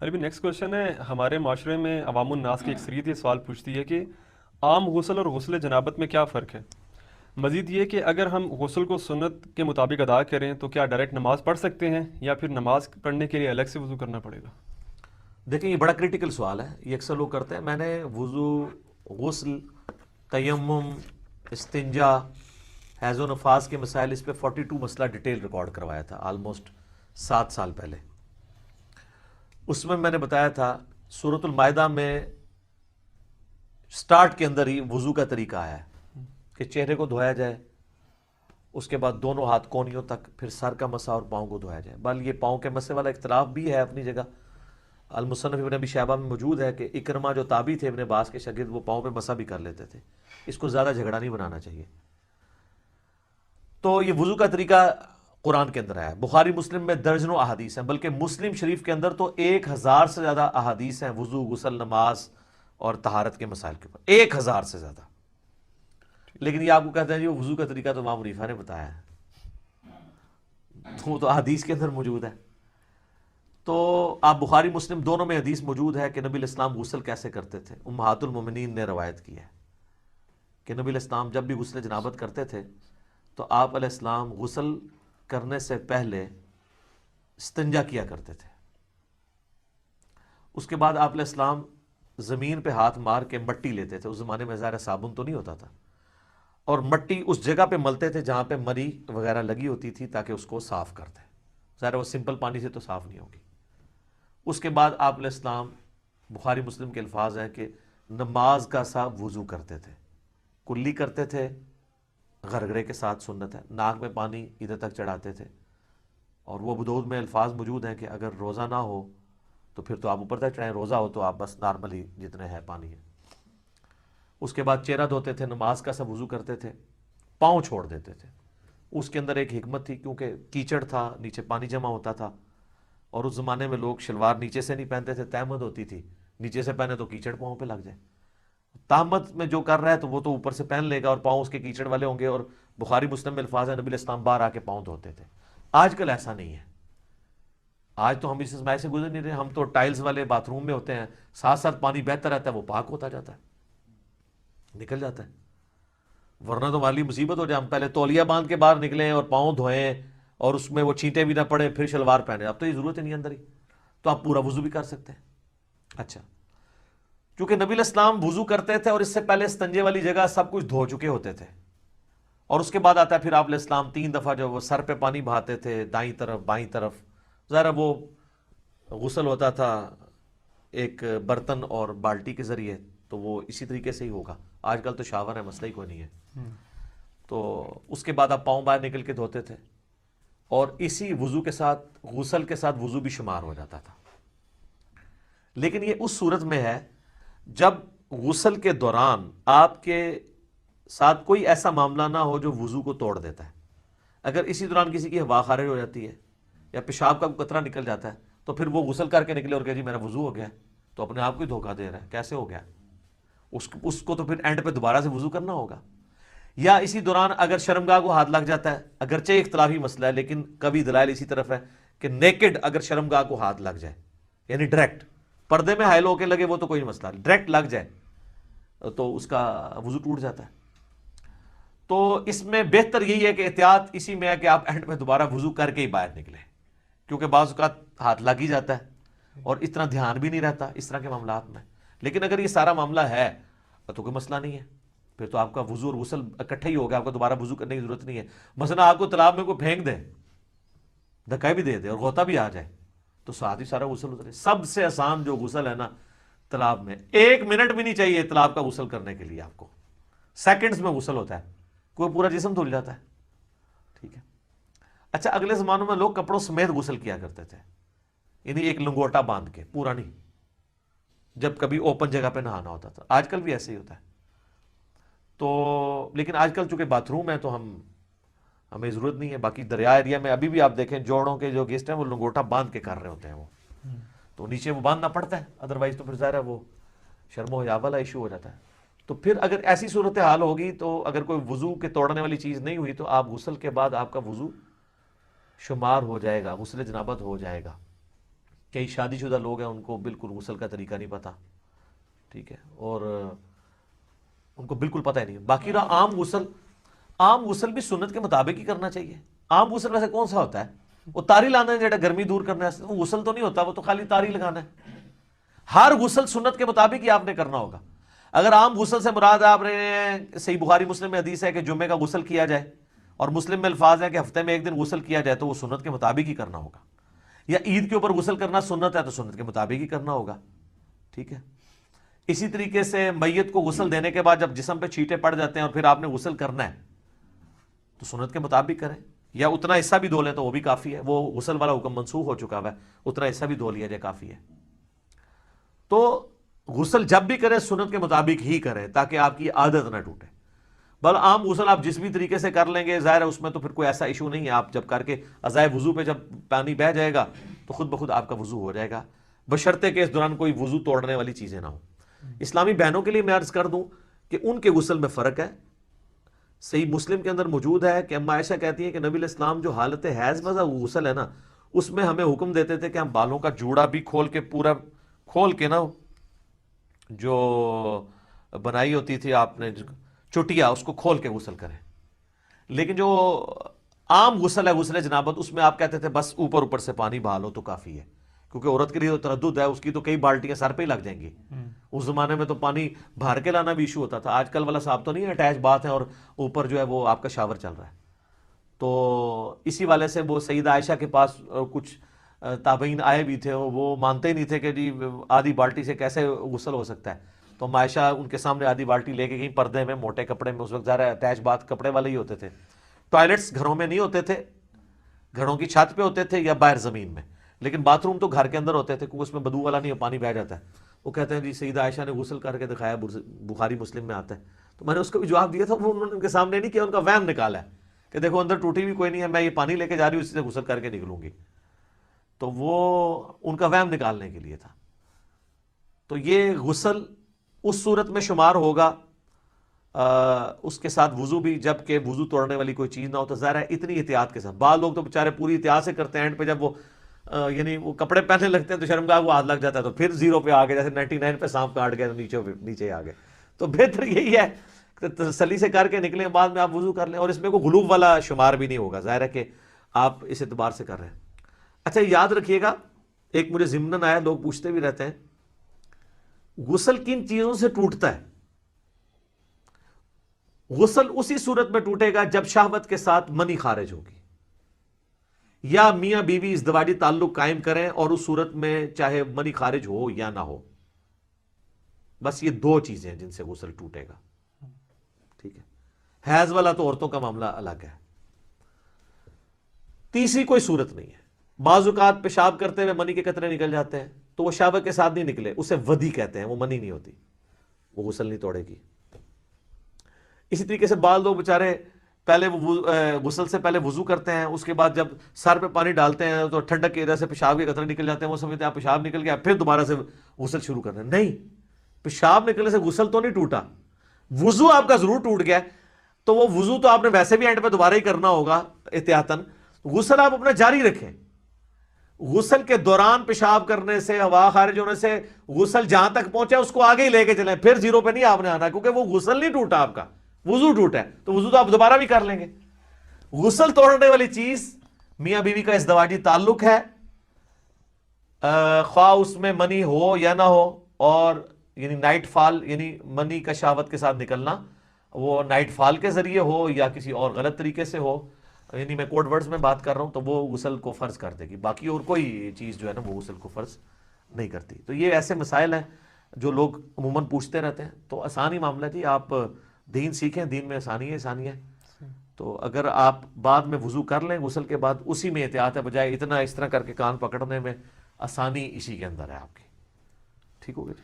ابھی next question ہے، ہمارے معاشرے میں عوام الناس کی اکثریت یہ سوال پوچھتی ہے کہ عام غسل اور غسل جنابت میں کیا فرق ہے؟ مزید یہ کہ اگر ہم غسل کو سنت کے مطابق ادا کریں تو کیا ڈائریکٹ نماز پڑھ سکتے ہیں یا پھر نماز پڑھنے کے لیے الگ سے وضو کرنا پڑے گا؟ دیکھیں یہ بڑا کریٹیکل سوال ہے، یہ اکثر لوگ کرتے ہیں. میں نے وضو، غسل، تیمم، استنجا، حیض و نفاس کے مسائل، اس پہ 42 مسئلہ ڈیٹیل ریکارڈ کروایا تھا آلموسٹ 7 سال پہلے. اس میں میں نے بتایا تھا سورۃ المائدہ میں سٹارٹ کے اندر ہی وضو کا طریقہ آیا ہے کہ چہرے کو دھویا جائے، اس کے بعد دونوں ہاتھ کونیوں تک، پھر سر کا مسا اور پاؤں کو دھویا جائے. بل یہ پاؤں کے مسے والا اختلاف بھی ہے اپنی جگہ. المصنف ابن ابی شیبہ میں موجود ہے کہ اکرمہ جو تابعی تھے ابن عباس کے شاگرد، وہ پاؤں پہ مسا بھی کر لیتے تھے. اس کو زیادہ جھگڑا نہیں بنانا چاہیے. تو یہ وضو کا طریقہ قرآن کے اندر ہے، بخاری مسلم میں درجنوں احادیث ہیں، بلکہ مسلم شریف کے اندر تو 1000 سے زیادہ احادیث ہیں وضو، غسل، نماز اور طہارت کے مسائل کے اوپر، 1000 سے زیادہ. لیکن یہ آپ کو کہتے ہیں جی وہ وضو کا طریقہ تو امام حنیفہ نے بتایا ہے، تو احادیث کے اندر موجود ہے. تو آپ بخاری مسلم دونوں میں حدیث موجود ہے کہ نبی علیہ السلام غسل کیسے کرتے تھے. امہات المومنین نے روایت کی ہے کہ نبی علیہ السلام جب بھی غسل جنابت کرتے تھے تو آپ علیہ السلام غسل کرنے سے پہلے استنجا کیا کرتے تھے. اس کے بعد آپ علیہ السلام زمین پہ ہاتھ مار کے مٹی لیتے تھے. اس زمانے میں ظاہر صابن تو نہیں ہوتا تھا، اور مٹی اس جگہ پہ ملتے تھے جہاں پہ مری وغیرہ لگی ہوتی تھی تاکہ اس کو صاف کر دیں. ظاہر وہ سمپل پانی سے تو صاف نہیں ہوگی. اس کے بعد آپ علیہ السلام، بخاری مسلم کے الفاظ ہیں کہ نماز کا سا وضو کرتے تھے، کلی کرتے تھے، غرغرے کے ساتھ سنت ہے، ناک میں پانی ادھر تک چڑھاتے تھے. اور وہ ابو داؤد میں الفاظ موجود ہیں کہ اگر روزہ نہ ہو تو پھر تو آپ اوپر تک چڑھائیں، روزہ ہو تو آپ بس نارملی جتنے ہے پانی ہے. اس کے بعد چہرہ دھوتے تھے، نماز کا سا وضو کرتے تھے، پاؤں چھوڑ دیتے تھے. اس کے اندر ایک حکمت تھی، کیونکہ کیچڑ تھا، نیچے پانی جمع ہوتا تھا، اور اس زمانے میں لوگ شلوار نیچے سے نہیں پہنتے تھے، تہمت ہوتی تھی، نیچے سے پہنے تو کیچڑ پاؤں پہ لگ جائے. تہمت میں جو کر رہا ہے تو وہ تو اوپر سے پہن لے گا اور پاؤں اس کے کیچڑ والے ہوں گے. اور بخاری مسلم میں الفاظ ہیں نبی علیہ السلام باہر آ کے پاؤں دھوتے تھے. آج کل ایسا نہیں ہے. آج تو ہم اس اسماعی سے گزر نہیں رہے، ہم تو ٹائلز والے باتھ روم میں ہوتے ہیں، ساتھ ساتھ پانی بہتا رہتا ہے، وہ پاک ہوتا جاتا ہے، نکل جاتا ہے. ورنہ تو ہمارے لیے مصیبت ہو جائے، ہم پہلے تولیہ باندھ کے باہر نکلیں اور پاؤں دھوئیں اور اس میں وہ چھینٹے بھی نہ پڑے، پھر شلوار پہنے. اب تو یہ ضرورت ہی نہیں اندر ہی، تو آپ پورا وضو بھی کر سکتے ہیں. اچھا، چونکہ نبی علیہ السلام وضو کرتے تھے اور اس سے پہلے استنجے والی جگہ سب کچھ دھو چکے ہوتے تھے، اور اس کے بعد آتا ہے پھر آپ علیہ السلام 3 دفعہ جو وہ سر پہ پانی بہاتے تھے، دائیں طرف بائیں طرف. ذرا وہ غسل ہوتا تھا ایک برتن اور بالٹی کے ذریعے، تو وہ اسی طریقے سے ہی ہوگا. آج کل تو شاور ہے، مسئلہ ہی کوئی نہیں ہے. تو اس کے بعد آپ پاؤں باہر نکل کے دھوتے تھے، اور اسی وضو کے ساتھ، غسل کے ساتھ وضو بھی شمار ہو جاتا تھا. لیکن یہ اس صورت میں ہے جب غسل کے دوران آپ کے ساتھ کوئی ایسا معاملہ نہ ہو جو وضو کو توڑ دیتا ہے. اگر اسی دوران کسی کی ہوا خارج ہو جاتی ہے یا پیشاب کا قطرہ نکل جاتا ہے تو پھر وہ غسل کر کے نکلے اور کہ جی میرا وضو ہو گیا ہے، تو اپنے آپ کو ہی دھوکہ دے رہا ہے. کیسے ہو گیا؟ اس کو تو پھر اینڈ پہ دوبارہ سے وضو کرنا ہوگا. یا اسی دوران اگر شرمگاہ کو ہاتھ لگ جاتا ہے، اگرچہ اختلافی مسئلہ ہے لیکن کبھی دلائل اسی طرف ہے کہ نیکڈ اگر شرمگاہ کو ہاتھ لگ جائے، یعنی ڈائریکٹ پردے میں حائل ہو کے لگے وہ تو کوئی مسئلہ نہیں، ڈائریکٹ لگ جائے تو اس کا وضو ٹوٹ جاتا ہے. تو اس میں بہتر یہی ہے کہ احتیاط اسی میں ہے کہ آپ اینڈ میں دوبارہ وضو کر کے ہی باہر نکلیں، کیونکہ بعض اوقات ہاتھ لگ ہی جاتا ہے اور اتنا دھیان بھی نہیں رہتا اس طرح کے معاملات میں. لیکن اگر یہ سارا معاملہ ہے تو کوئی مسئلہ نہیں ہے، پھر تو آپ کا وضو اور غسل اکٹھا ہی ہوگا، آپ کو دوبارہ وضو کرنے کی ضرورت نہیں ہے. مثلا آپ کو تالاب میں کوئی پھینک دے، دھکا بھی دے دے اور غوطہ بھی آ جائے تو ساتھ ہی سارا غسل اترے. سب سے آسان جو غسل ہے نا تالاب میں، 1 منٹ بھی نہیں چاہیے تالاب کا غسل کرنے کے لیے، آپ کو سیکنڈز میں غسل ہوتا ہے، کوئی پورا جسم دھل جاتا ہے. ٹھیک ہے. اچھا، اگلے زمانوں میں لوگ کپڑوں سمیت غسل کیا کرتے تھے، یعنی ایک لنگوٹا باندھ کے، پورا نہیں، جب کبھی اوپن جگہ پہ نہانا ہوتا تھا. آج کل بھی ایسے ہی ہوتا ہے. تو لیکن آج کل چونکہ باتھ روم ہے تو ہمیں ضرورت نہیں ہے. باقی دریا ایریا میں ابھی بھی آپ دیکھیں جوڑوں کے جو گیسٹ ہیں وہ لنگوٹا باندھ کے کر رہے ہوتے ہیں، وہ تو نیچے وہ باندھنا پڑتا ہے، ادروائز تو پھر ظاہر ہے وہ شرم و حیا والا ایشو ہو جاتا ہے. تو پھر اگر ایسی صورتحال ہوگی تو اگر کوئی وضو کے توڑنے والی چیز نہیں ہوئی تو آپ غسل کے بعد آپ کا وضو شمار ہو جائے گا، غسل جنابت ہو جائے گا. کئی شادی شدہ لوگ ہیں ان کو بالکل غسل کا طریقہ نہیں پتا، ٹھیک ہے، اور ان کو بالکل پتہ ہی نہیں. باقی رہا عام غسل بھی سنت کے مطابق ہی کرنا چاہیے. عام غسل ویسے کون سا ہوتا ہے؟ وہ تاری لانا ہے جڑا گرمی دور کرنا ہے، وہ غسل تو نہیں ہوتا، وہ تو خالی تاری لگانا ہے. ہر غسل سنت کے مطابق ہی آپ نے کرنا ہوگا. اگر عام غسل سے مراد آپ نے صحیح بخاری مسلم میں حدیث ہے کہ جمعے کا غسل کیا جائے، اور مسلم میں الفاظ ہے کہ ہفتے میں ایک دن غسل کیا جائے، تو وہ سنت کے مطابق ہی کرنا ہوگا. یا عید کے اوپر غسل کرنا سنت ہے تو سنت کے مطابق ہی کرنا ہوگا، ٹھیک ہے. اسی طریقے سے میت کو غسل دینے کے بعد جب جسم پہ چھینٹے پڑ جاتے ہیں اور پھر آپ نے غسل کرنا ہے تو سنت کے مطابق کریں، یا اتنا حصہ بھی دھو لیں تو وہ بھی کافی ہے. وہ غسل والا حکم منسوخ ہو چکا ہے، اتنا حصہ بھی دھو لیا جائے کافی ہے. تو غسل جب بھی کریں سنت کے مطابق ہی کریں تاکہ آپ کی عادت نہ ٹوٹے. بل عام غسل آپ جس بھی طریقے سے کر لیں گے ظاہر ہے اس میں تو پھر کوئی ایسا ایشو نہیں ہے. آپ جب کر کے ازائے وضو پہ جب پانی بہہ جائے گا تو خود بخود آپ کا وضو ہو جائے گا، بشرطے کہ اس دوران کوئی وضو توڑنے والی چیزیں نہ ہوں. اسلامی بہنوں کے لیے میں عرض کر دوں کہ ان کے غسل میں فرق ہے. صحیح مسلم کے اندر موجود ہے کہ اما عائشہ کہتی ہیں کہ نبی علیہ السلام جو حالت حیض میں غسل ہے نا، اس میں ہمیں حکم دیتے تھے کہ ہم بالوں کا جوڑا بھی پورا کھول کے نا، جو بنائی ہوتی تھی آپ نے چٹیا، اس کو کھول کے غسل کریں. لیکن جو عام غسل ہے غسل جنابت، اس میں آپ کہتے تھے بس اوپر سے پانی بہا لو تو کافی ہے، کیونکہ عورت کے لیے تو تردد ہے، اس کی تو کئی بالٹیاں سر پہ ہی لگ جائیں گی. اس زمانے میں تو پانی بھر کے لانا بھی ایشو ہوتا تھا. آج کل والا صاحب تو نہیں ہے، اٹیچ بات ہے اور اوپر جو ہے وہ آپ کا شاور چل رہا ہے. تو اسی والے سے وہ سیدہ عائشہ کے پاس کچھ تابعین آئے بھی تھے، وہ مانتے ہی نہیں تھے کہ جی آدھی بالٹی سے کیسے غسل ہو سکتا ہے. تو عائشہ ان کے سامنے آدھی بالٹی لے کے گئی، پردے میں موٹے کپڑے میں، اس وقت ظاہر ہے اٹیچ بات کپڑے والے ہی ہوتے تھے. ٹوائلٹس گھروں میں نہیں ہوتے تھے، گھروں کی چھت پہ ہوتے تھے یا باہر زمین میں، لیکن باتھ روم تو گھر کے اندر ہوتے تھے کیونکہ اس میں بدبو والا نہیں، پانی بہ جاتا ہے. وہ کہتے ہیں جی سیدہ عائشہ نے غسل کر کے دکھایا، بخاری مسلم میں آتا ہے. تو میں نے اس کو بھی جواب دیا تھا، وہ انہوں نے ان کے سامنے نہیں کیا، ان کا وہم نکالا ہے کہ دیکھو اندر ٹوٹی بھی کوئی نہیں ہے، میں یہ پانی لے کے جا رہی ہوں، اسی سے غسل کر کے نکلوں گی. تو وہ ان کا وہم نکالنے کے لیے تھا. تو یہ غسل اس صورت میں شمار ہوگا اس کے ساتھ وضو بھی، جب کہ وضو توڑنے والی کوئی چیز نہ ہو. تو ظاہر ہے اتنی احتیاط کے ساتھ، بعض لوگ تو بیچارے پوری احتیاط سے کرتے ہیں، اینڈ پہ جب وہ یعنی وہ کپڑے پہننے لگتے ہیں تو شرمگاہ وہ ہاتھ لگ جاتا ہے، تو پھر 0 پہ آ گئے، جیسے 99 پہ سانپ کاٹ گئے تو نیچے آ گئے. تو بہتر یہی ہے کہ تسلی سے کر کے نکلیں، بعد میں آپ وضو کر لیں. اور اس میں کوئی غلوب والا شمار بھی نہیں ہوگا، ظاہر ہے کہ آپ اس اعتبار سے کر رہے ہیں. اچھا یاد رکھیے گا، ایک مجھے ضمناً آیا، لوگ پوچھتے بھی رہتے ہیں غسل کن چیزوں سے ٹوٹتا ہے. غسل اسی صورت میں ٹوٹے گا جب شہوت کے ساتھ منی خارج ہوگی، یا میاں بیوی ازدواجی تعلق قائم کریں اور اس صورت میں چاہے منی خارج ہو یا نہ ہو. بس یہ 2 چیزیں ہیں جن سے غسل ٹوٹے گا، ٹھیک ہے. حیض والا تو عورتوں کا معاملہ الگ ہے. تیسری کوئی صورت نہیں ہے. بعض اوقات پیشاب کرتے ہوئے منی کے قطرے نکل جاتے ہیں تو وہ شہوت کے ساتھ نہیں نکلے، اسے ودی کہتے ہیں، وہ منی نہیں ہوتی، وہ غسل نہیں توڑے گی. اسی طریقے سے بعض لوگ بیچارے پہلے غسل سے پہلے وضو کرتے ہیں، اس کے بعد جب سر پہ پانی ڈالتے ہیں تو ٹھنڈک کی وجہ سے پیشاب کے قطرے نکل جاتے ہیں، وہ سمجھتے ہیں آپ پیشاب نکل گیا پھر دوبارہ سے غسل شروع کرنا ہے. نہیں، پیشاب نکلنے سے غسل تو نہیں ٹوٹا، وضو آپ کا ضرور ٹوٹ گیا. تو وہ وضو تو آپ نے ویسے بھی اینڈ پہ دوبارہ ہی کرنا ہوگا احتیاطاً. غسل آپ اپنا جاری رکھیں. غسل کے دوران پیشاب کرنے سے، ہوا خارج ہونے سے غسل جہاں تک پہنچا اس کو آگے ہی لے کے چلیں، پھر 0 پہ نہیں آپ نے آنا، کیونکہ وہ غسل نہیں ٹوٹا، آپ کا وضو ٹوٹا ہے. تو وضو تو آپ دوبارہ بھی کر لیں گے. غسل توڑنے والی چیز میاں بیوی کا ازدواجی تعلق ہے، خواہ اس میں منی ہو یا نہ ہو، اور یعنی نائٹ فال، یعنی منی کا شہوت کے ساتھ نکلنا، وہ نائٹ فال کے ذریعے ہو یا کسی اور غلط طریقے سے ہو، یعنی میں کوڈ ورڈز میں بات کر رہا ہوں، تو وہ غسل کو فرض کر دے گی. باقی اور کوئی چیز جو ہے نا وہ غسل کو فرض نہیں کرتی. تو یہ ایسے مسائل ہیں جو لوگ عموماً پوچھتے رہتے ہیں. تو آسان ہی معاملہ جی، آپ دین سیکھیں، دین میں آسانی ہے. تو اگر آپ بعد میں وضو کر لیں غسل کے بعد، اسی میں احتیاط ہے، بجائے اتنا اس طرح کر کے کان پکڑنے میں، آسانی اسی کے اندر ہے آپ کی. ٹھیک ہو گیا جی.